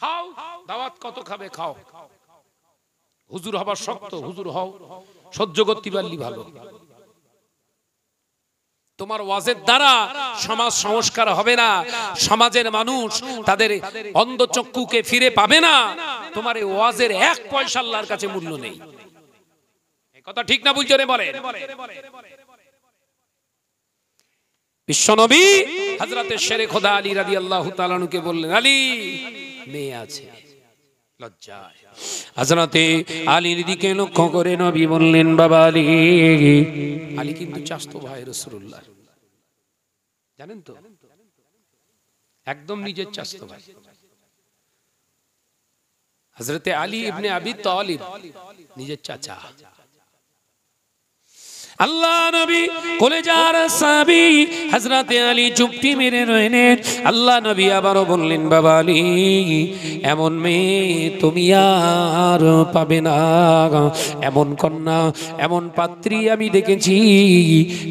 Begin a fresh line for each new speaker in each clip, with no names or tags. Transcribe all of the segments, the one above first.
খাও, দাওয়াত কত খাবে খাও, হুজুর হবার শক্ত, হুজুর হও, সহ্য করতে পারলি ভালো। তোমার ওয়াজের দ্বারা সমাজ সংস্কার হবে না, সমাজের মানুষ তাদের অন্ধচক্ষুকে ফিরে পাবে না, তোমার এই ওয়াজের এক পয়সা আল্লাহর কাছে মূল্য নেই। এই কথা ঠিক না বুঝজনে বলেন? বিশ্বনবী হযরতে শেরে খোদা আলী রাদিয়াল্লাহু তাআলা আনহুকে বললেন, আলী মেয়ে আছে, লজ্জায়। হযরতে আলীর দিকে লক্ষ্য করে নবী বললেন, বাবা আলী। আলী কিন্তু চাচতো ভাই রাসূলুল্লাহ, জানেন তো, একদম নিজের চাচতো ভাই। হযরতে আলী ইবনে আবি তালিব নিজের চাচা। আল্লাহ নবী কলেজার সাহাবী হযরতে আলী চুপটি মেরে রইলেন। আল্লাহ নবী আবারো বললেন, বাবা আলী এমন মেয়ে তুমি আর পাবে না, এমন কন্যা এমন পাত্রী আমি দেখেছি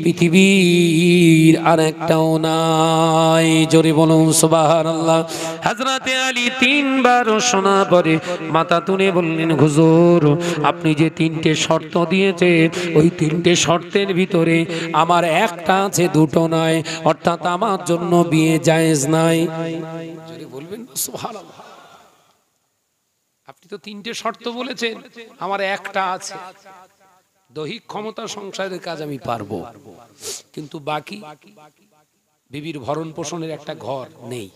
পৃথিবীর আর একটাও নাই। জোরে বলুন সুবহানাল্লাহ। হযরতে আলী তিনবার শোনা পরে মাথা তুলে বললেন, হুজুর আপনি যে তিনটে শর্ত দিয়েছেন ওই তিনটে শর্তের ভিতরে আমার একটা আছে, দুটো নয়, অর্থাৎ আমার জন্য বিয়ে জায়েজ নাই। যদি বলবেন সুবহানাল্লাহ, আপনি তো তিনটে শর্ত বলেছেন, আমার একটা আছে, দৈহিক ক্ষমতা সংসারের কাজ আমি পারবো, কিন্তু বাকি বিবির ভরণ পোষণের একটা ঘর নেই,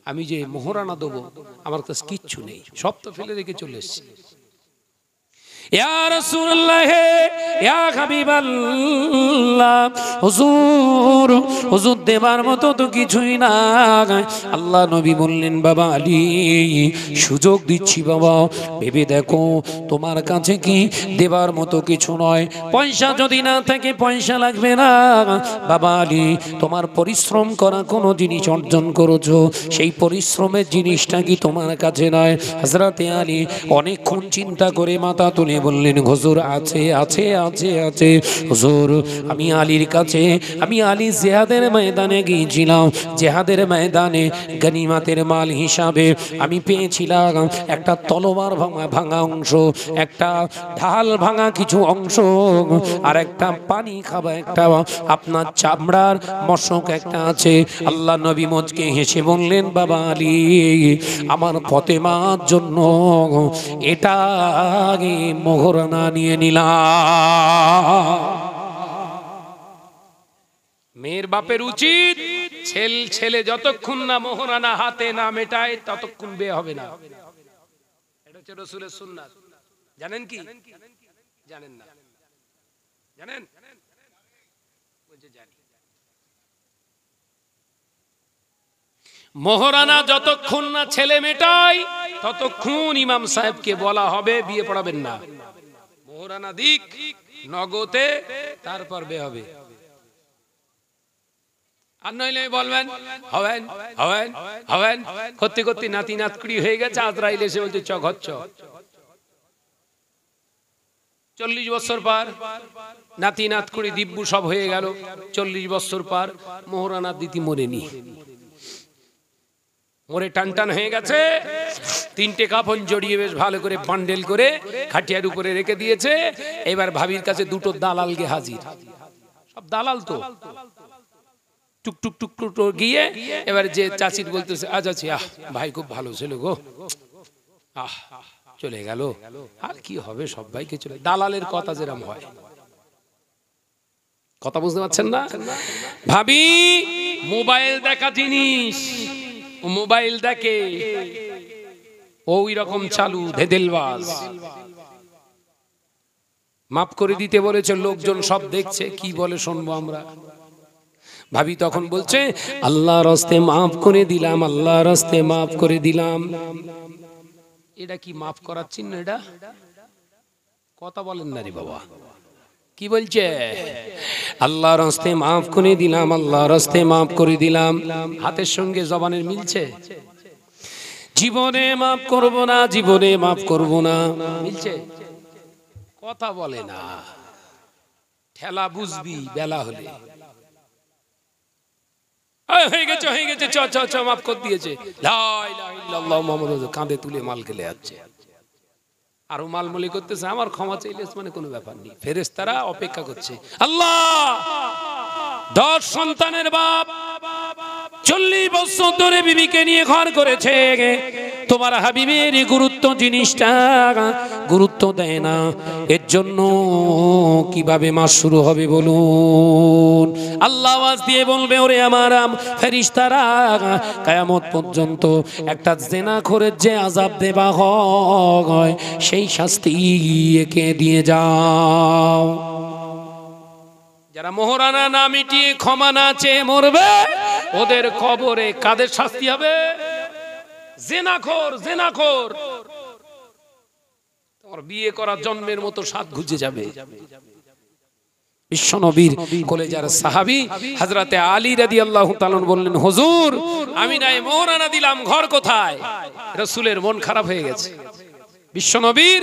আমি যে মোহরানা দেবো আমার কাছে কিচ্ছু নেই, সব তো ফেলে রেখে চলে এসেছি। ইয়া রাসূলুল্লাহ, ইয়া হাবিবাল্লাহ, হুজুর হুজুর দেবার মতো তো কিছুই না। আল্লাহ নবী বললেন, বাবা আলী সুযোগ দিচ্ছি বাবা, ভেবে দেখো তোমার কাছে কি দেবার মতো কিছু নয়, পয়সা যদি না থাকে পয়সা লাগবে না। বাবা আলী তোমার পরিশ্রম করা কোনো জিনিস অর্জন করেছো, সেই পরিশ্রমের জিনিসটা কি তোমার কাছে নয়? হযরতে আলী অনেকক্ষণ চিন্তা করে মাথা তুলে বললেন, হুজুর আছে আছে আছে আছে হুজুর। আমি আলীর কাছে, আমি আলী জিহাদের ময়দানে গিয়েছিলাম, জিহাদের ময়দানে গনিমতের মাল হিসাবে আমি পেয়েছিলাম একটা তলোয়ার ভাঙা অংশ, একটা ঢাল ভাঙা কিছু অংশ, আর একটা পানি খাওয়া একটা আপনার চামড়ার মশক একটা আছে। আল্লাহ নবী মুচকে হেসে বললেন, বাবা আলী আমার ফাতেমার জন্য এটা আগে মোহরানা নিয়ে নিলাম। মেয়ের বাপের উচিত ছেলে যতক্ষণ না মোহরানা হাতে না মেটায় ততক্ষণ বিয়ে হবে না। এটা হচ্ছে রাসূলের সুন্নাত। জানেন কি? জানেন না? জানেন? বলছে জানি। মোহরানা যতক্ষণ না ছেলে মেটায় ততক্ষণ ইমাম সাহেবকে বলা হবে বিয়ে পড়াবেন না, মোহরানা দিক নগদে, তারপর বিয়ে হবে। আর নইলে বলবেন হবেন হবেন হবেন, করতে করতে নাতি নাতকুড়ি হয়ে গেছে, আজরাইল এসে বলছে চ ঘর চ। 40 বছর পর নাতি নাতকুড়ি দিব্যু সব হয়ে গেল, 40 বছর পর মোহরানা দিতি মরেনি, মরে টান টান হয়ে গেছে, তিনটে কাফন জড়িয়ে বেশ ভালো করে বান্ডেল করে খাটিয়ার উপরে রেখে দিয়েছে। এবার ভাবির কাছে দুটো দালাল গে হাজির, সব দালাল তো, টুক টুক টুক টুক গিয়ে এবার যে চাচির বলতেছে, আজ আছি, আহ ভাই খুব ভালো ছিল গো, আহ চলে গেল, আর কি হবে সবাইকে চলে। দালালের কথা যেরকম হয়, কথা বুঝতে পারছেন না? ভাবি মোবাইল দেখা জিনিস, মোবাইল দেখে ওই রকম চালু ধেদেলবাজ, মাফ করে দিতে বলেছে, লোকজন সব দেখছে, কি বলে শুনবো আমরা। ভাবি তখন বলছে, আল্লাহর রাস্তে মাফ করে দিলাম, আল্লাহর রাস্তে মাফ করে দিলাম। এটা কি মাফ করার চিহ্ন? এটা কথা বলেন না রে বাবা, কি বলছে? আল্লাহর রাস্তে মাফ করে দিলাম, আল্লাহর রাস্তে মাফ করে দিলাম, হাতের সঙ্গে জবানের মিলছে? জীবনে মাফ করব না, জীবনে মাফ করব না, মিলছে? কথা বলে না, ঠেলা বুঝবি বেলা হলে। হয়ে গেছে চ চ চ মাফ করে দিয়েছে, লা ইলাহা ইল্লাল্লাহ মুহাম্মাদুর রাসূল, কাঁধে তুলে মাল খেলে যাচ্ছে। আরো মালমলি করতেছে, আমার ক্ষমা চাইলে মানে কোনো ব্যাপার নেই। ফেরেশতারা অপেক্ষা করছে। আল্লাহ 10 সন্তানের বাপ 40 বছর ধরে বিবিকে নিয়ে ঘর করেছে, তোমার হাবিবের গুরুত্ব জিনিসটা গুরুত্ব দেয় না, এর জন্য কিভাবে মাস শুরু হবে বলুন? আল্লাহ আওয়াজ দিয়ে বলবে, ওরে আমার ফেরেশতারা, কিয়ামত পর্যন্ত একটা জিনাখোরের যে আযাব দেবা হয় সেই শাস্তি একে দিয়ে যাও। যারা মোহরানা না মিটিয়ে ক্ষমা না চেয়ে মরবে, ওদের কবরে কাদের শাস্তি হবে? জিনাখোর। তোমার বিয়ে করা জন্মের মতো স্বাদ ঘুচে যাবে। বিশ্বনবীর কলেজার সাহাবী হযরতে আলী রাদিয়াল্লাহু তাআলা বললেন, হুজুর আমি নাই মোহরানা দিলাম, ঘর কোথায়? রাসূলের মন খারাপ হয়ে গেছে, বিশ্বনবীর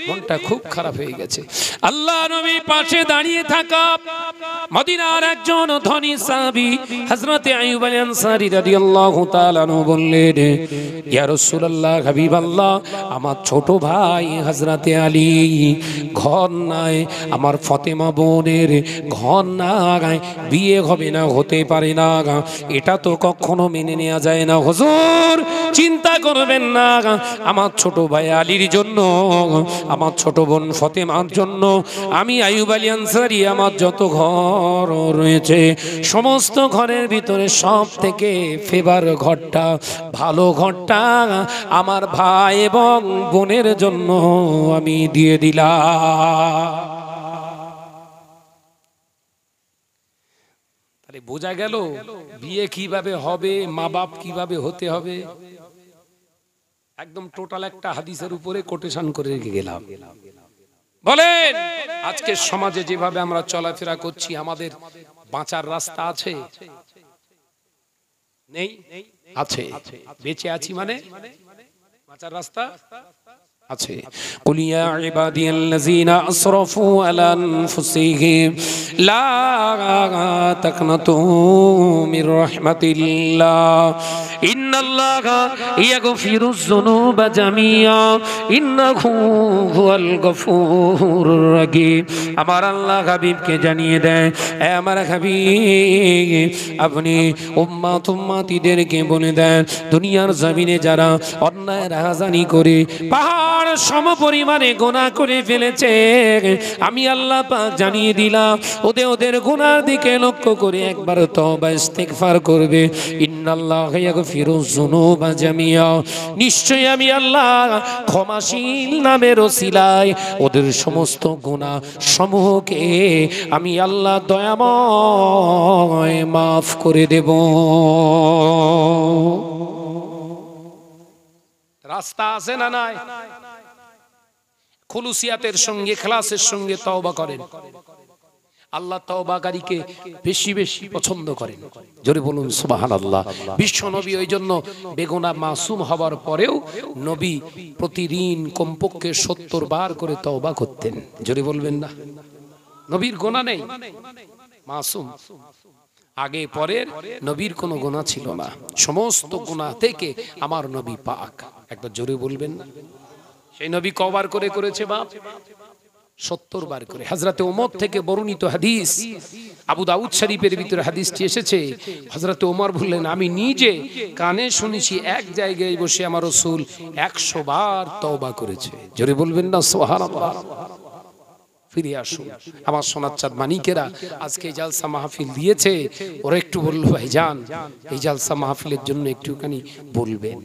মনটা খুব খারাপ হয়ে গেছে। আল্লাহ নবী পাশে দাঁড়িয়ে থাকা মদিনার একজন ধনী সাহাবী হযরতে আইয়ুব আল আনসারী রাদিয়াল্লাহু তাআলা বললেন, ইয়া রাসূলুল্লাহ, হাবিবাল্লাহ, আমার ছোট ভাই হযরতে আলী ঘর নাই, আমার ফাতেমা বোনের ঘর নাই, বিয়ে হবে না, হতে পারে না, এটা তো কখনো মেনে নেওয়া যায় না। হুজুর চিন্তা করবেন না, আমার ছোট ভাই আলীর জন্য, আমার ছোট বোন ফাতেমার জন্য আমি আইয়ুব আলী আনসারী আমার যত ঘর রয়েছে সমস্ত ঘরের ভিতরে সব থেকে ফেভার ঘরটা, ভালো ঘরটা আমার ভাই এবং বোনের জন্য আমি দিয়ে দিলাম। তাহলে বোঝা গেল বিয়ে কিভাবে হবে, মা বাপ কিভাবে হতে হবে, একদম টোটাল একটা হাদিসের উপরে কোটেশন করে রেখে গেলাম। বলেন আজকে সমাজে যেভাবে আমরা চলাফেরা করছি, আমাদের বাঁচার রাস্তা আছে? নেই? আছে। বেঁচে আছি মানে বাঁচার রাস্তা আছে। কুল ইয়া ইবাদিয়াল্লাযীনা আসরাফু আলা আনফুসিহিম লা তাকনাতু মির রাহমাতিল্লাহ ইন্নাল্লাহা ইয়াগফিরুয যুনুবা জামিআ ইন্নাহু হুয়াল গফুরুর রাহিম। আমার আল্লাহ হাবিবকে জানিয়ে দেয়, এ আমার হাবিব, আপনি উম্মতিদেরকে বলে দেন, দুনিয়ার জমিনে যারা অন্যায় রাহাজানি করে পাহাড় সম পরিমাণে গুনাহ করে ফেলেছে, আমি আল্লাহ পাক জানিয়ে দিলাম, ওদের গুনার দিকে লক্ষ্য করে একবার তওবা ইস্তিগফার করবে, ইন্নাল্লাহা ইয়াগফিরুয যুনুবা জামিআ, নিশ্চয়ই আমি আল্লাহ ক্ষমাশীল নামের ওসিলায় ওদের সমস্ত গুনাহ সমূহকে আমি আল্লাহ দয়াময় মাফ করে দেব। রাস্তা আছে না নাই? খুলুসিয়াতের সঙ্গে, ইখলাসের সঙ্গে তওবা করেন, আল্লাহ তওবাকারীকে বেশি বেশি পছন্দ করেন। জোরে বলুন সুবহানাল্লাহ। বিশ্ব নবী ওই জন্য বেগুনাহ মাসুম হবার পরেও নবী প্রতিদিন কমপক্ষে 70 বার করে তওবা করতেন। জোরে বলবেন না? নবীর গুনাহ নেই, মাসুম, আগে পরের নবীর কোনো গুনাহ ছিল না, সমস্ত গুনাহ থেকে আমার নবী পাক। একবার জোরে বলবেন না? সেই নবী কবার করে করেছে বাপ? 70 বার করে। হযরতে ওমর থেকে বর্ণিত হাদিস, আবু দাউদ শরীফের ভিতরে হাদিসটি এসেছে, হযরতে ওমর বললেন, আমি নিজে কানে শুনেছি এক জায়গায় বসে আমার রাসূল 100 বার তওবা করেছে। জোরে বলবেন না সুবহানাল্লাহ? ফিরে আসুন আমার সোনার চাঁদ মানিকেরা, আজকে জালসা মাহফিল দিয়েছে, ওরা একটু বলল, ভাইজান এই জালসা মাহফিলের জন্য একটুখানি বলবেন,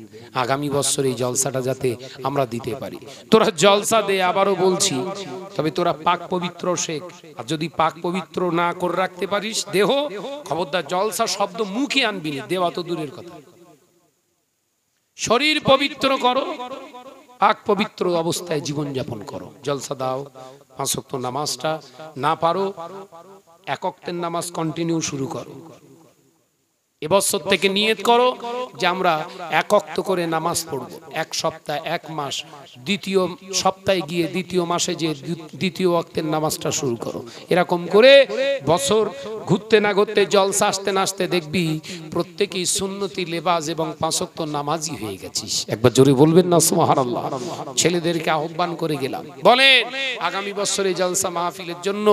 আগামী বছর এই জলসাটা যাতে আমরা দিতে পারি। তোরা জলসা দে, আবারও বলছি, তবে তোরা পাক পবিত্র শেখ, আর যদি পাক পবিত্র না করে রাখতে পারিস দেহ, খবরদার জলসা শব্দ মুখে আনবি না, দেওয়া তো দূরের কথা। শরীর পবিত্র করো, পাক পবিত্র অবস্থায় জীবন যাপন করো, জলসা দাও। 5 ওয়াক্ত নামাজটা না পারো 1 ওয়াক্তের নামাজ কন্টিনিউ শুরু করো, এবছর থেকে নিয়ত করো যে আমরা এক ওয়াক্ত করে নামাজ পড়ব, এক সপ্তাহ, এক মাস, দ্বিতীয় সপ্তাহে গিয়ে দ্বিতীয় মাসে যে দ্বিতীয় ওয়াক্তের নামাজটা শুরু করো। এরকম করে বছর ঘুরতে না ঘুরতে, জলসা আসতে না আসতে দেখবি প্রত্যেকেই সুন্নতি লেবাস এবং 5 ওয়াক্ত নামাজি হয়ে গেছিস। একবার জোরে বলবেন না সুবহানাল্লাহ। ছেলেদেরকে আহ্বান করে গেলাম, বলেন আগামী বছরে জলসা মাহফিলের জন্য,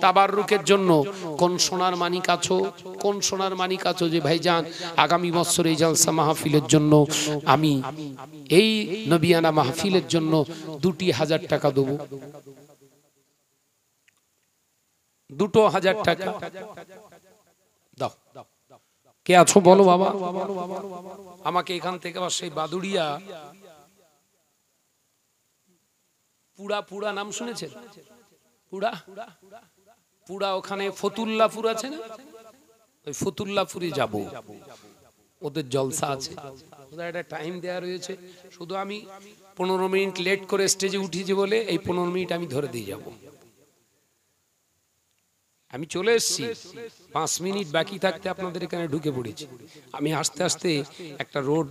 তাবাররুকের জন্য কোন সোনার মানিক আছো, কোন সোনার মানিক আছো যে ভাইজান আগামী বছর এই জলসা মাহফিলের জন্য আমি এই নবিয়ানা মাহফিলের জন্য 2,000 টাকা দেবো, 2,000 টাকা দাও। কে আছো বলো বাবা। আমাকে এখান থেকে আবার সেই বাদুড়িয়া পুরা নাম শুনেছেন? পুরা ওখানে ফতুল্লাপুর আছে না, ওই ফতুল্লাপুরে যাব, ওদের জলসা আছে, ওদের একটা টাইম দেওয়া রয়েছে। শুধু আমি 15 মিনিট লেট করে স্টেজে উঠেছি বলে এই 15 মিনিট আমি ধরে দিয়ে যাব। আমি চলে এসেছি, 5 মিনিট বাকি থাকতে আপনাদের এখানে ঢুকে পড়েছি। আমি আস্তে আস্তে একটা রোড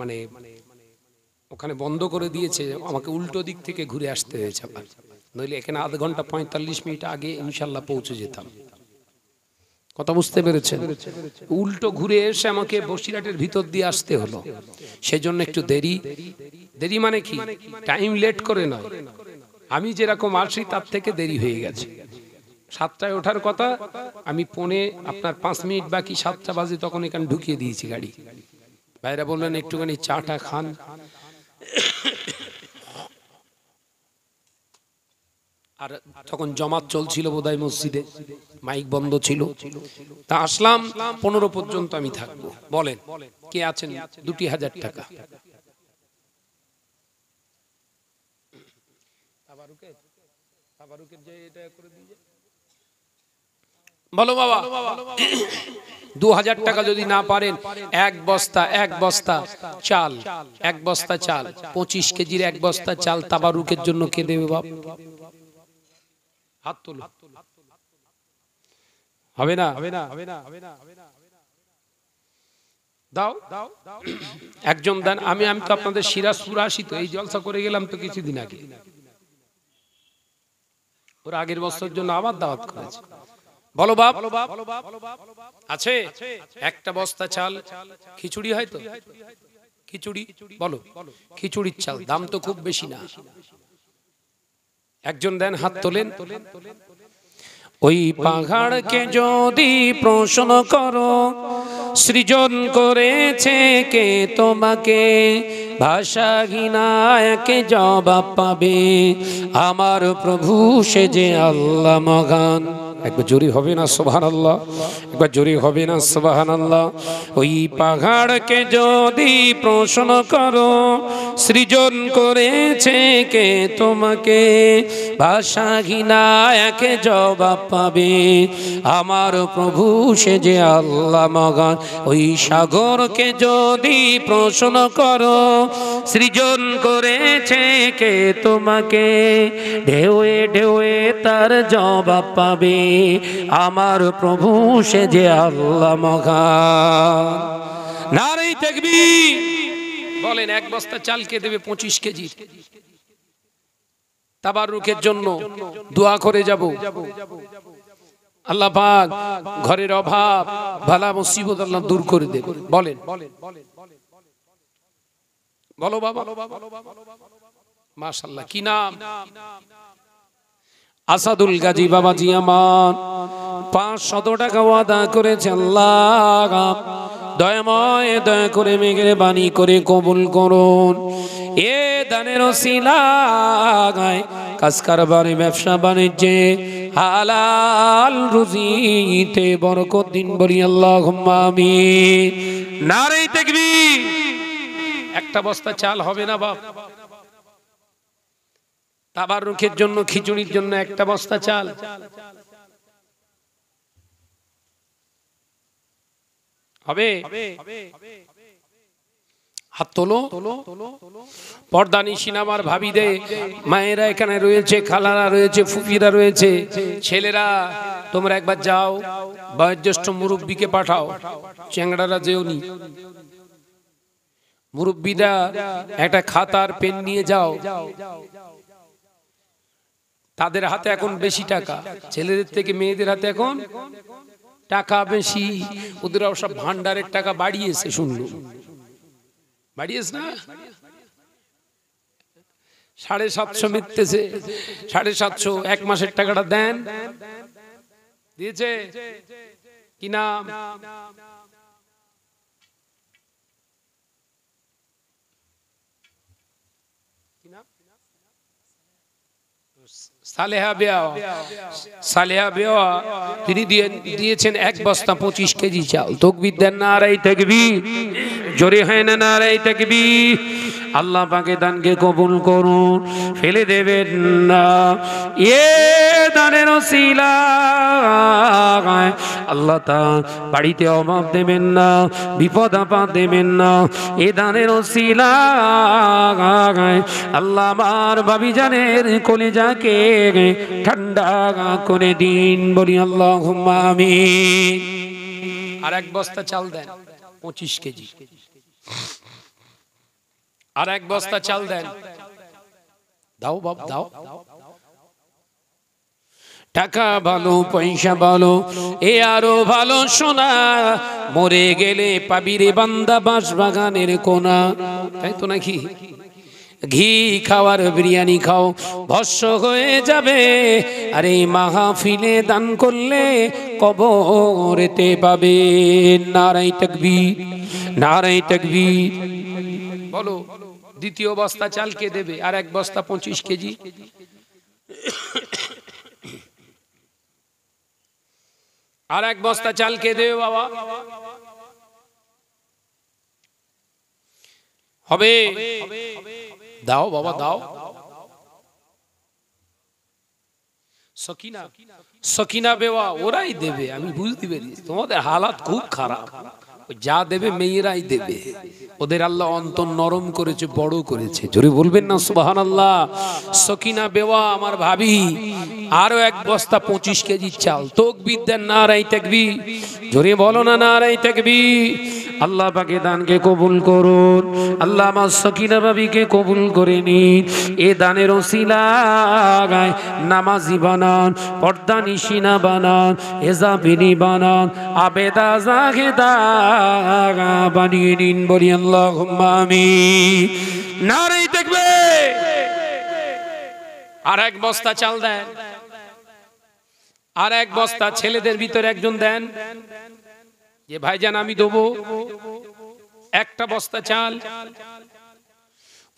মানে ওখানে বন্ধ করে দিয়েছে, আমাকে উল্টো দিক থেকে ঘুরে আসতে হয়েছে আবার, নইলে এখানে আধ ঘন্টা 45 মিনিট আগে ইনশাল্লাহ পৌঁছে যেতাম। কথা বুঝতে পেরেছেন? উল্টো ঘুরে এসে আমাকে বসিরহাটের ভিতর দিয়ে আসতে হলো, সেজন্য একটু দেরি মানে কি টাইম লেট করে নয়, আমি যেরকম আসি তার থেকে দেরি হয়ে গেছে। 7টায় ওঠার কথা, আমি আপনার 5 মিনিট বাকি 7টা বাজে তখন এখানে ঢুকিয়ে দিয়েছি গাড়ি। ভাইরা বললেন একটুখানি চাটা খান, আর তখন জমাত চলছিল বোধহয় মসজিদে, মাইক বন্ধ ছিল, তা আসলাম 15 পর্যন্ত আমি থাকবো। বলেন কে আছেন? 2,000 টাকা। বলো বাবা, 2,000 টাকা যদি না পারেন, এক বস্তা চাল, 25 কেজির এক বস্তা চাল তাবারুকের জন্য কে দেবে বাপ? হাত তোলো। হবে না? দাও একজন দেন। আমি তো আপনাদের সিরাজপুর আসি, তো এই জলসা করে গেলাম তো কিছুদিন আগে, ওর আগের বছরের জন্য আবার দাওয়াত করেছে। বলো বাপ আছে? একটা বস্তা চাল, খিচুড়ি হয় তো, খিচুড়ি বলো, খিচুড়ির চাল দাম তো খুব বেশি না। একজন দেন, হাত তোলেন। ওই পাহাড়কে যদি প্রশ্ন করো, সৃজন করেছে কে তোমাকে, ভাষাহীনাকে জবাব পাবে, আমার প্রভু সে যে আল্লাহ মহান। একবার জোরে হবে না সুবহানাল্লাহ? একবার জোরে হবে না সুবহানাল্লাহ? ওই পাহাড়কে যদি প্রশ্ন করো, সৃজন করেছে কে তোমাকে, ভাষাহীনাকে জবাব পাবে, আমার প্রভু সে যে আল্লাহ মহান। ওই সাগরকে যদি প্রশ্ন করো, সৃজন করেছে কে তোমাকে, ঢেউয়ে ঢেউয়ে তার জবাব পাবে, আমার প্রভু সে যে আল্লাহ মহান। নারে তাকবীর। বলেন এক বস্তা চাল কে দেবে 25 কেজি? তাবাররুকের জন্য দোয়া করে যাব, আল্লাহ পাক ঘরের অভাব বালা মুসিবত আল্লাহ দূর করে দেবে। বলেন বলো বাবা। মাশাআল্লাহ, কি নাম? আসাদুল গাজী বাবাজি আমার 500 টাকা ওয়াদা করেছে। আল্লাহ দয়াময় দয়া করে মেঘের বাণী করে কবুল করুন। এ দানের ওসিলায় কাজ কারবারে, ব্যবসা বাণিজ্যে, হালাল রুজিতে বরকত দিন, বলি আল্লাহুম্মা আমিন। নারে তাকবীর। একটা বস্তা চাল হবে না বাপ? তাবাররুকের জন্য, খিচুড়ির জন্য একটা বস্তা চাল হবে? হাত তোলো। পর্দানিশীন আমার ভাবিদের, মায়েরা এখানে রয়েছে, খালারা রয়েছে, ফুফিরা রয়েছে, ছেলেরা তোমরা একবার যাও, বয়োজ্যেষ্ঠ মুরব্বীকে পাঠাও, চ্যাংড়ারা যেওনি। মুরব্বীরা একটা খাতার পেন নিয়ে যাও। তাদের হাতে এখন বেশি টাকা, ছেলেদের থেকে মেয়েদের হাতে এখন টাকা বেশি। ওদের সব ভান্ডারের টাকা বাড়িয়েছে, শুনলো বাড়িয়েছে না? 750 মিটতেছে, 750 এক মাসের টাকাটা দেন, দিয়েছে কি নাম? সালেহা বেওয়া। সালেহা বেওয়া তিনি দিয়েছেন 1 বস্তা 25 কেজি চাল। তাকবীর দেন, নারায়ে তাকবীর, জোরে হয় না নারায়ে তাকবীর। আল্লাহ পাকে দানকে কবুল করুন, ফেলে দেবেন না। এ দানের ওসিলা আল্লাহ তাআলা বাড়িতে অভাব দেবেন না, বিপদ আপদ দেবেন না। এ দানের ওসিলা আল্লাহ আমার ভাবি জানের কলিজাকে ঠান্ডা করে দিন, বলি আল্লাহুম্মা আমিন। আর 1 বস্তা চাল দেন 25 কেজি, আর 1 বস্তা চাল দেন। দাও বাপ দাও। টাকা ভালো, পয়সা ভালো, এ আরো ভালো সোনা, মরে গেলে পাবি রে বান্দা বাঁশ বাগানের কোনা। তাই তো নাকি? ঘি খাওয়ার বিরিয়ানি খাও, ভস্য হয়ে যাবে। আরে মাহফিলে দান করলে কবরেতে পাবে। নারায়ে তাকবীর, নারায়ে তাকবীর। বলো, দ্বিতীয় বস্তা চাল কে দেবে? আর 1 বস্তা 25 কেজি। আর 1 বস্তা চাল কে দেবে বাবা? হবে? দাও বাবা দাও। সকিনা, সকিনা বেওয়া ওরাই দেবে, আমি বুঝতে পেরেছি। তোমাদের হালাত খুব খারাপ, যা দেবে মেয়েরাই দেবে। ওদের আল্লাহ অন্তর নরম করেছে, বড় করেছে। জোরে বলবেন না সুবহানাল্লাহ। সকিনা বেওয়া আমার ভাবি আরো 1 বস্তা 25 কেজি চাল। তাকবীর দেন, নারায়ে তাকবীর, জোরে বলো না নারায়ে তাকবীর। আল্লাহ পাকে দানকে কবুল করুন, আল্লাহ আমার সকিনা ভাবিকে কবুল করে নিন। এ দানের ওসিলায় নামাজি বানান, পর্দানিশিনা বানান, এজাবিনী বানান, আবেদা জাহেদা বানিয়ে নিন, বলি আল্লাহুম্মা আমিন। নারায়ে তাকবীর। আর 1 বস্তা চাল দেন, আর 1 বস্তা ছেলেদের ভিতরে একজন দেন যে ভাইজান আমি দেবো। 1টা বস্তা চাল,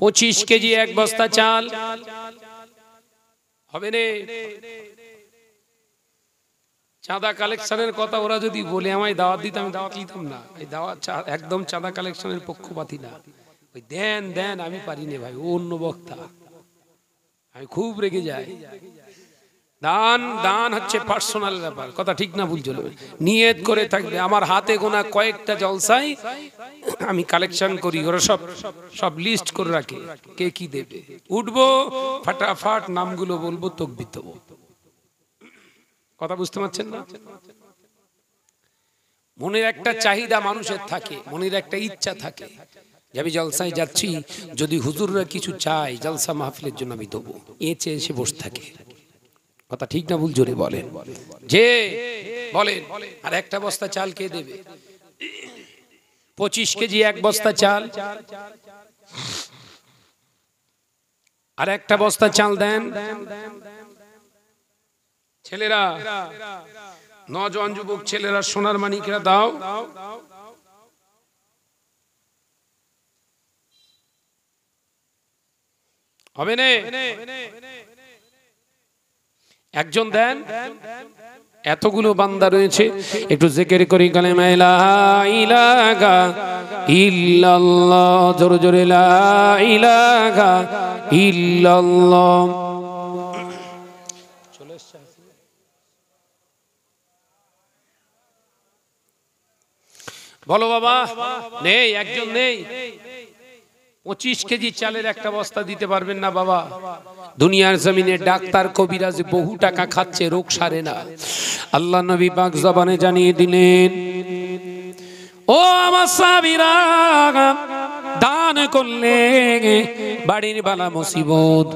25 কেজি 1 বস্তা চাল হবে না? চাঁদা কালেকশনের কথা ওরা যদি বলে আমায় দাওয়াত দিতে, আমি দাওয়াত দিতাম না। এই দাওয়াত একদম চাঁদা কালেকশনের পক্ষপাতী না। ওই দেন দেন, আমি পারি না ভাই, ও অন্য বক্তা, আমি খুব রেগে যাই। দান দান হচ্ছে পার্সোনাল ব্যাপার, কথা ঠিক না ভুল চলবে। নিয়ত করে থাকবে। আমার হাতে গোনা কয়েকটা জলসাই আমি কালেকশন করি, ওরা সব লিস্ট করে রাখে কে কি দেবে। উঠবো ফাটাফাট নামগুলো বলবো, তাকবীর দেবো। কথা বুঝতে পারছেন না? মনের একটা চাহিদা মানুষের থাকে, মনের একটা ইচ্ছা থাকে যে আমি জলসায় যাচ্ছি, যদি হুজুররা কিছু চাই জলসা মাহফিলের জন্য আমি দেবো, এ চেয়ে এসে বসে থাকে। কথা ঠিক না ভুল জোরে বলেন, যে বলেন। আর 1টা বস্তা চাল কে দেবে? 25 কেজি 1 বস্তা চাল, আর 1টা বস্তা চাল দেন। ছেলেরা, নওজোয়ান যুবক ছেলেরা, সোনার মানিকেরা দাও। হবে না? একজন দেন। এতগুলো বান্দা রয়েছে, একটু জিকির করি কালেমা লা ইলাহা ইল্লাল্লাহ, জোরে জোরে লা ইলাহা ইল্লাল্লাহ। বলো বাবা। নেই, একজন নেই। 25 কেজি চালের একটা বস্তা দিতে পারবেন না বাবা। দুনিয়ার জমিনে ডাক্তার কবিরাজ বহু টাকা খাচ্ছে, রোগ সারে না। আল্লাহ নবী পাক জবানে জানিয়ে দিলেন, ও আমার সাহাবীরা, দান করলে বাড়ির বালা মুসিবত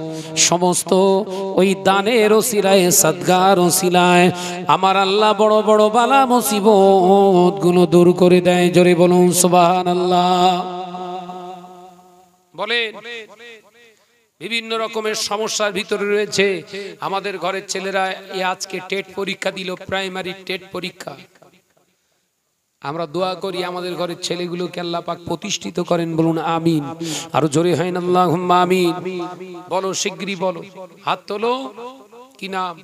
সমস্ত ওই দানের ওসিলায়, সাদগার ওসিলায় আমার আল্লাহ বড় বড় বালা মুসিবত গুলো দূর করে দেয়। জোরে বলুন সুবহানাল্লাহ। বলেন, বিভিন্ন রকমের সমস্যার ভিতরে রয়েছে। আমাদের ঘরের ছেলেরা আজকে টেট পরীক্ষা দিল, প্রাইমারি টেট পরীক্ষা। আমরা দোয়া করি আমাদের ঘরের ছেলেগুলোকে আল্লাহ পাক প্রতিষ্ঠিত করেন। বলুন আমিন। আরো জোরে হয় না আল্লাহুম্মা আমিন। বলো, শিগগিরই বলো, হাত তোলো। কি নাম?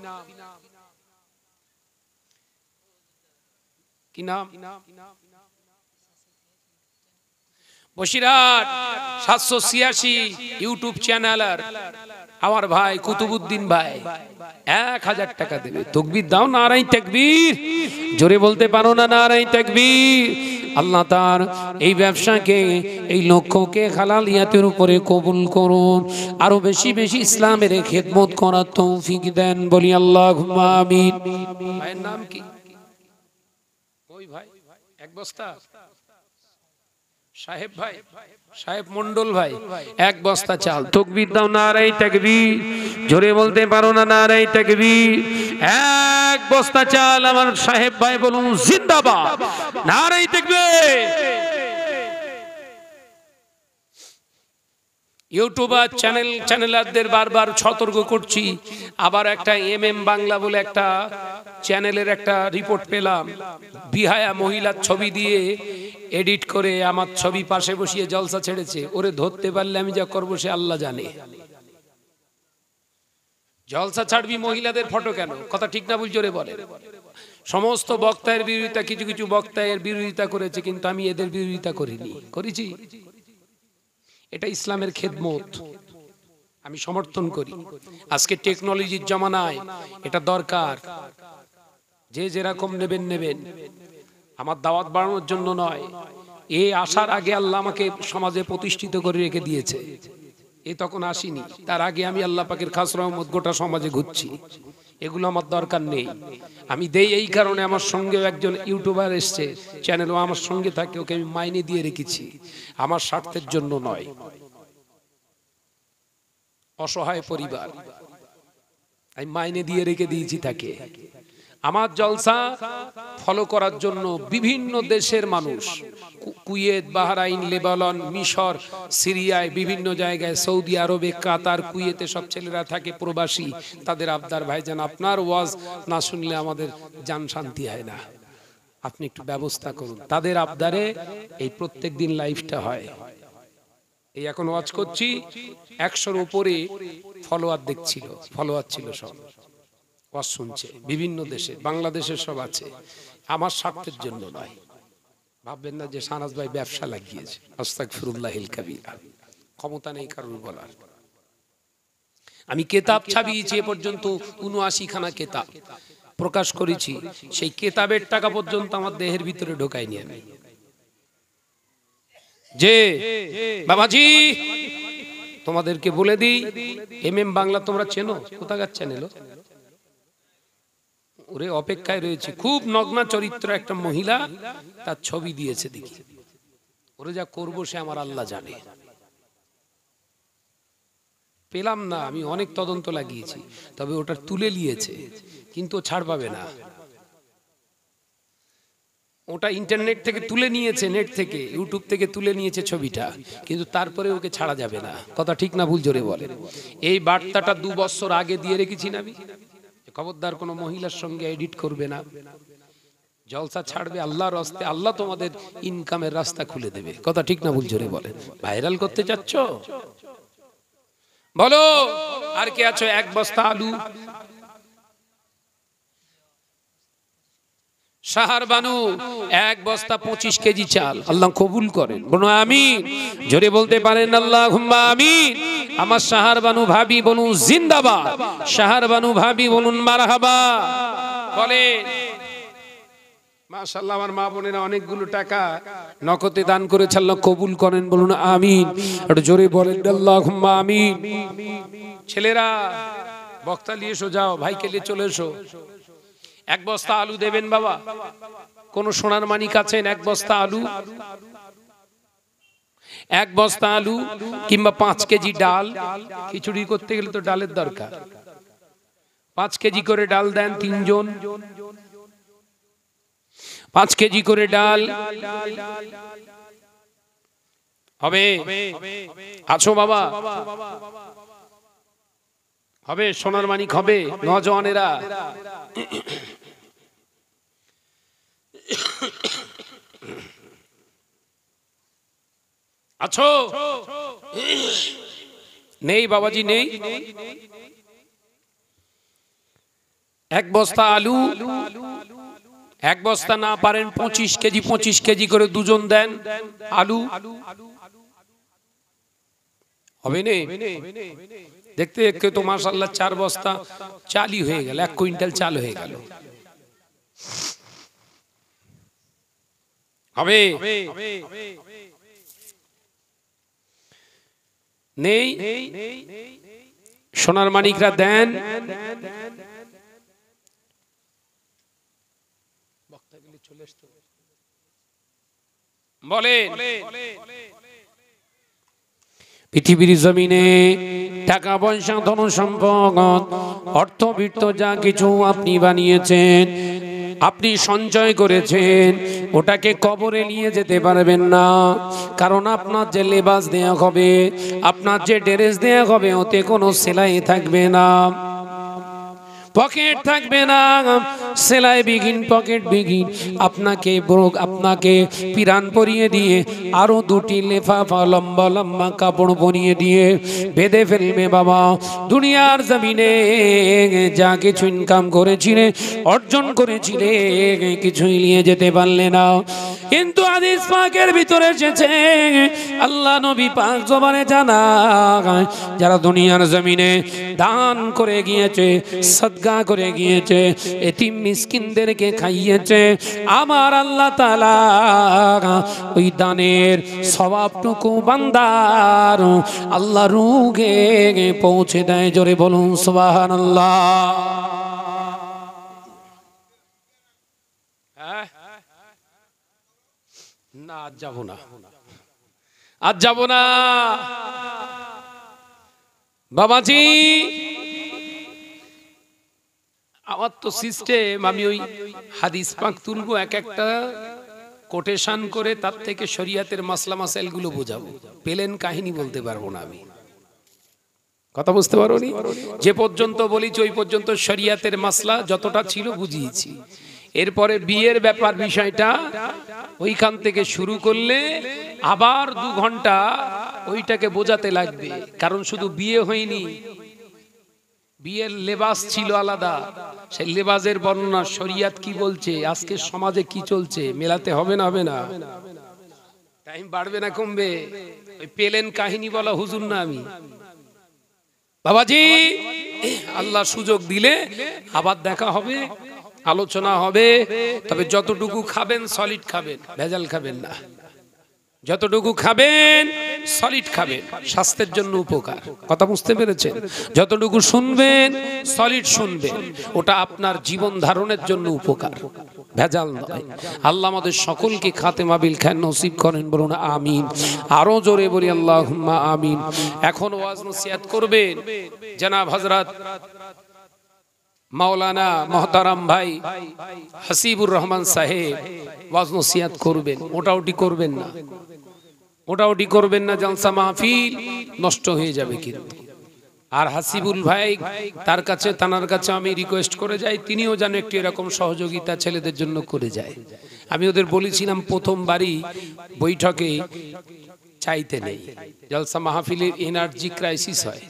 কি নাম? বসিরহাট 786 ইউটিউব চ্যানেলার আমার ভাই কুতুবউদ্দিন ভাই 1000 টাকা দেবে। তাকবীর দাও, নারায়ে তাকবীর। জোরে বলতে পারো না নারায়ে তাকবীর। আল্লাহ তার এই ব্যবসাকে, এই লক্ষ্যকে হালালিয়াতের উপরে কবুল করুন। আরো বেশি বেশি ইসলামের খেদমত করার তৌফিক দেন। বলি আল্লাহুম্মা আমিন। ভাইয়ের নাম কি? ওই ভাই এক বস্তা সাহেব ভাই, সাহেব মন্ডল ভাই, এক বস্তা চাল। তাকবীর দাও, নারায়ে তাকবীর। জোরে বলতে পারো না নারায়ে তাকবীর। এক বস্তা চাল আমার সাহেব ভাই, বলুন জিন্দাবাদ, নারায়ে তাকবীর। ইউটিউবার চ্যানেলারদের বারবার সতর্ক করছি। আবার একটা এমএম বাংলা বলে একটা চ্যানেলের একটা রিপোর্ট পেলাম, বিহায়া মহিলার ছবি দিয়ে এডিট করে আমার ছবি পাশে বসিয়ে জলসা ছেড়েছে। ওরে ধরতে পারলে আমি যা করবো সে আল্লাহ জানে। জলসা ছাড়বি মহিলাদের ফটো কেন? কথা ঠিক না ভুল জোরে বলে। সমস্ত বক্তায়ের বিরোধিতা, কিছু কিছু বক্তায়ের বিরোধিতা করেছে, কিন্তু আমি এদের বিরোধিতা করিনি। করেছি? এটা ইসলামের খেদমত, আমি সমর্থন করি। আজকে টেকনোলজির জমানায় এটা দরকার। যে যেরকম নেবেন নেবেন, আমার দাওয়াত বাড়ানোর জন্য নয়। এই আসার আগে আল্লাহ আমাকে সমাজে প্রতিষ্ঠিত করে রেখে দিয়েছে। এ তখন আসিনি, তার আগে আমি আল্লাহ পাকের খাস রহমত গোটা সমাজে ঘুরছি। এগুলো আমার দরকার নেই। আমি দেই এই কারণে, আমার সঙ্গেও একজন ইউটিউবার এসছে, চ্যানেলও আমার সঙ্গে থাকে, ওকে আমি মাইনে দিয়ে রেখেছি। আমার স্বার্থের জন্য নয়। অসহায় পরিবার, আমি মাইনে দিয়ে রেখে দিয়েছি তাকে। আমার জলসা ফলো করার জন্য বিভিন্ন দেশের মানুষ, কুয়েত, বাহরাইন, লেবানন, মিশর, সিরিয়ায়, বিভিন্ন জায়গায়, সৌদি আরবে, কাতার, কুয়েতে সব ছেলেরা থাকে প্রবাসী। তাদের আবদার, ভাইজান আপনার ওয়াজ না শুনলে আমাদের জান শান্তি হয় না, আপনি একটু ব্যবস্থা করুন। তাদের আবদারে এই প্রত্যেক দিন লাইভটা হয়। এই এখন ওয়াজ করছি, 100-র উপরে ফলোয়ার দেখছিল, ফলোয়ার ছিল সব, ওয়াজ শুনছে বিভিন্ন দেশে, বাংলাদেশের সব আছে। আমার স্বার্থের জন্য নয়। ভাববেন না যে শাহনাজ ভাই ব্যবসা লাগিয়েছে। আস্তাগফিরুল্লাহিল কাবীরা। ক্ষমতা নেই কারোর বলার। আমি কেতাব ছাপিয়েছি এ পর্যন্ত ৭৯ খানা কেতাব প্রকাশ করেছি। সেই কেতাবের টাকা পর্যন্ত আমার দেহের ভিতরে ঢোকাইনি আমি। যে বাবাজি তোমাদেরকে বলে দিই, এমএম বাংলা তোমরা চেনো? কোথাকার চ্যানেল? ওরে অপেক্ষায় রয়েছে। খুব নগ্না চরিত্র একটা মহিলা, তার ছবি দিয়েছে, দেখি। ওরে যা করবো সে আমার আল্লাহ জানে। পেলাম না, আমি অনেক তদন্ত লাগিয়েছি, তবে ওটা তুলে নিয়েছে, কিন্তু ছাড় পাবে না। ওটা ইন্টারনেট থেকে তুলে নিয়েছে, নেট থেকে, ইউটিউব থেকে তুলে নিয়েছে ছবিটা, কিন্তু তারপরে ওকে ছাড়া যাবে না। কথা ঠিক না ভুল জোরে বলেন। এই বার্তাটা 2 বছর আগে দিয়ে রেখেছি না আমি, খবরদার কোনো মহিলার সঙ্গে এডিট করবে না। জলসা ছাড়বে আল্লাহর রাস্তায়, আল্লাহ তোমাদের ইনকামের রাস্তা খুলে দেবে। কথা ঠিক না ভুল জোরে বলেন। ভাইরাল করতে চাচ্ছ? বলো আর কে আছো? 1 বস্তা আলু। শাহার বানু 1 বস্তা 25 কেজি চাল। আল্লাহ কবুল করেন। বলুন আমিন। জোরে বলতে পারেন আল্লাহুম্মা আমিন। আমার শাহার বানু ভাবি বলুন জিন্দাবাদ। শাহার বানু ভাবি বলুন মারহাবা। বলেন মাশাআল্লাহ, আমার মা বোনেরা অনেকগুলো টাকা নগদে দান করেছে, আল্লাহ কবুল করেন, বলুন আমিন। একটু জোরে বলেন আল্লাহুম্মা আমিন। ছেলেরা বক্তা নিয়ে এসো, যাও ভাইকে নিয়ে চলে এসো। এক বস্তা আলু দেবেন বাবা, কোন সোনার মানিক আছেন? এক বস্তা আলু, এক বস্তা আলু কিংবা 5 কেজি ডাল। খিচুড়ি করতে গেলে তো ডালের দরকার। 5 কেজি করে ডাল দেন, 3 জন 5 কেজি করে ডাল হবে। আছো বাবা? হবে, সোনার মানিক হবে। নওজওয়ানেরা আছো? নেই বাবাজি, নেই। এক বস্তা আলু, এক বস্তা না পারেন 25 কেজি 25 কেজি করে দুজন দেন আলু। হবে না? দেখতে দেখতে তো মাশাআল্লাহ 4 বস্তা চালই হয়ে গেল, 1 কুইন্টাল চাল হয়ে গেল। হবে? নেই? সোনার মানিকরা দেন। বলেন, পৃথিবীর জমিনে টাকা পয়সা ধন সম্পদ অর্থবিত্ত যা কিছু আপনি বানিয়েছেন, আপনি সঞ্চয় করেছেন, ওটাকে কবরে নিয়ে যেতে পারবেন না। কারণ আপনার যে লেবাস দেয়া হবে, আপনার যে ড্রেস দেয়া হবে, ওতে কোনো সেলাই থাকবে না, পকেট থাকবে না, সেলাই বিঘিন পকেট বিঘিন। আপনাকে পিরান পরিয়ে দিয়ে আরো 2টি লেফাফা লম্বা লম্বা কাপড় পরিয়ে দিয়ে বেঁধে ফেলবে বাবা। দুনিয়ার জমিনে যা কিছু ইনকাম করেছিলে, অর্জন করেছিলে, কিছুই নিয়ে যেতে পারলে না। কিন্তু হাদিস পাকের ভিতরে এসেছে, আল্লাহ নবী পাক জবানে জানায়, যারা দুনিয়ার জমিনে দান করে গিয়েছে, সদকা করে গিয়েছে, এতিম মিসকিনদেরকে খাইয়েছে, আমার আল্লাহ তাআলা ওই দানের সওয়াবটুকু বান্দার আল্লাহ রুহে পৌঁছে দেয়। জোরে বলুন সুবহানাল্লাহ। না, আজ যাব না, আজ যাব না বাবাজি। আমার তো সিস্টেম, আমি ওই হাদিস পাক তুলবো, এক একটা কোটেশন করে তার থেকে শরিয়াতের মাসলা মাসাইল গুলো বোঝাবো। পেলেন কাহিনী বলতে পারবো না আমি, কথা বুঝতে পারোনি? যে পর্যন্ত বলেছি ওই পর্যন্ত শরিয়াতের মাসলা যতটা ছিল বুঝিয়েছি। এরপরে বিয়ের ব্যাপার বিষয়টা ওইখান থেকে শুরু করলে আবার 2 ঘন্টা ওইটাকে বোঝাতে লাগবে। কারণ শুধু বিয়ে হয়নি, বিয়ের লেবাস ছিল আলাদা, সেই লেবাসের বর্ণনা, শরিয়াত কি বলছে, আজকে সমাজে কি চলছে, মেলাতে হবে না? হবে না? টাইম বাড়বে না কমবে? ওই পেলেন কাহিনী বলা হুজুর না আমি বাবাজি। আল্লাহ সুযোগ দিলে আবার দেখা হবে, আলোচনা হবে। তবে যতটুকু খাবেন সলিড খাবেন, ভেজাল খাবেন না। যতটুকু খাবেন সলিড খাবেন, স্বাস্থ্যের জন্য উপকার, কথা বুঝতে পেরেছেন? যতটুকু শুনবেন সলিড শুনবেন, ওটা আপনার জীবন ধারণের জন্য উপকার, ভেজাল নয়। আল্লাহ আমাদের সকলকে খাতেমা বিল খায়র নসিব করেন, বলুন আমিন। আরো জোরে বলি আল্লাহুম্মা আমিন। এখন ওয়াজ নসিহত করবেন জনাব হযরত মাওলানা মোহতারাম ভাই হাসিবুর রহমান সাহেব, ওয়াজ নসিহত করবেন। ওটাওটি করবেন না, ওটাওটি করবেন না, জলসা মাহফিল নষ্ট হয়ে যাবে কিন্তু। আর হাসিবুল ভাই, তার কাছে, তানার কাছে আমি রিকোয়েস্ট করে যাই, তিনিও যেন একটু এরকম সহযোগিতা ছেলেদের জন্য করে যায়। আমি ওদের বলেছিলাম প্রথমবারই বৈঠকে চাইতে নেই, জলসা মাহফিলের এনার্জি ক্রাইসিস হয়।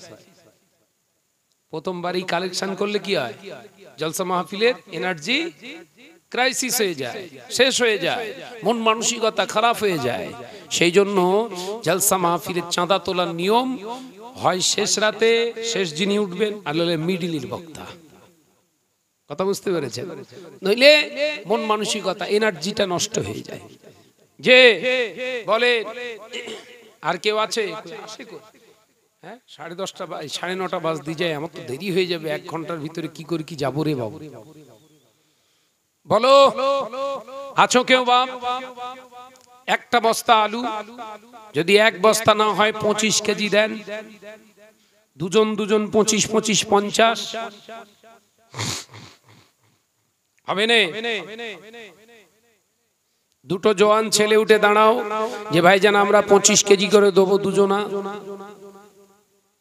প্রথমবারই কালেকশন করলে কি হয়, জলসা মাহফিলের এনার্জি ক্রাইসিস হয়ে যায়, শেষ হয়ে যায়, মন মানসিকতা খারাপ হয়ে যায়। সেই জন্য জলসা মাহফিলের চাঁদা তোলার নিয়ম হয় শেষ রাতে, শেষ যিনি উঠবেন, আর মিডিলের বক্তা, কথা বুঝতে পেরেছেন? নইলে মন মানসিকতা এনার্জিটা নষ্ট হয়ে যায়। যে বলে আর কেউ আছে? হ্যাঁ, 10:30 9:30 বাজতে যায়, আমার তো দেরি হয়ে যাবে, 1 ঘন্টার ভিতরে কি করে কি যাবো রে বাবু। বলো আছো কেউ বাপ? একটা বস্তা আলু যদি 1 বস্তা না হয় 25 কেজি দেন, দুজন 25 25 50 হবে না? দুটো জওয়ান ছেলে উঠে দাঁড়াও যে ভাইজান আমরা 25 কেজি করে দেবো দুজনা।